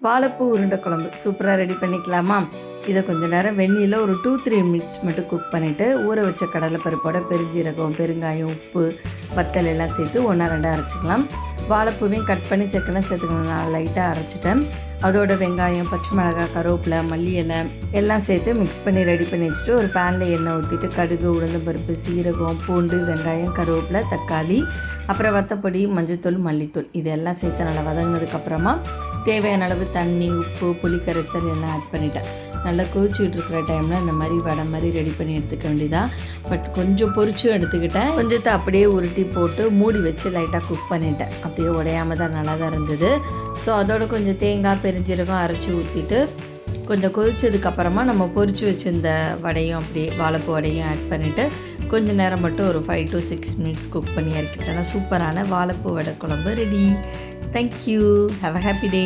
வாழைப்பூ உருண்டை குழம்பு சூப்பராக ரெடி பண்ணிக்கலாமா? இதை கொஞ்சம் நேரம் வெந்நீரில் ஒரு 2-3 மினிட்ஸ் மட்டும் குக் பண்ணிவிட்டு ஊற வச்ச கடலைப்பருப்போட பெருஞ்சீரகம், பெருங்காயம், உப்பு, வத்தல் எல்லாம் சேர்த்து 1-2 அரைச்சிக்கலாம். வாழைப்பூவையும் கட் பண்ணி சேர்த்துக்கலாம். நான் லைட்டாக அரைச்சிட்டேன். அதோட வெங்காயம், பச்சை மிளகாய், கருவேப்பிலை, மல்லி இலை எல்லாம் சேர்த்து மிக்ஸ் பண்ணி ரெடி பண்ணி வச்சுட்டு ஒரு பேனில் எண்ணெய் ஊற்றிட்டு கடுகு, உளுந்தம்பருப்பு, சீரகம், பூண்டு, வெங்காயம், கருவேப்பிலை, தக்காளி, அப்புறம் வத்தப்பொடி, மஞ்சள்தூள், மல்லித்தூள் இதெல்லாம் சேர்த்து நல்லா வதங்கினதுக்கப்புறமா தேவையான அளவு தண்ணி, உப்பு, புளிக்கரைசல் எல்லாம் ஆட் பண்ணிட்டேன். நல்லா கொதிச்சுக்கிட்டு இருக்கிற டைமில் இந்த மாதிரி வடை மாதிரி ரெடி பண்ணி எடுத்துக்க வேண்டியதான். பட் கொஞ்சம் பொரிச்சும் எடுத்துக்கிட்டேன். கொஞ்சத்தை அப்படியே உருட்டி போட்டு மூடி வச்சு லைட்டாக குக் பண்ணிட்டேன். அப்படியே உடையாமல் தான் நல்லா தான் இருந்தது. ஸோ அதோட கொஞ்சம் தேங்காய், பெருஞ்சீரகம் அரைச்சி ஊற்றிட்டு கொஞ்சம் கொதிச்சதுக்கப்புறமா நம்ம பொரிச்சு வச்சுருந்த வடையும் அப்படியே வாழைப்பூ வடையும் ஆட் பண்ணிவிட்டு கொஞ்சம் நேரம் மட்டும் ஒரு 5 to 6 மினிட்ஸ் குக் பண்ணி இறக்கிட்டேன்னா சூப்பரான வாழைப்பூ வடை குழம்பு ready. Thank you. Have a happy day.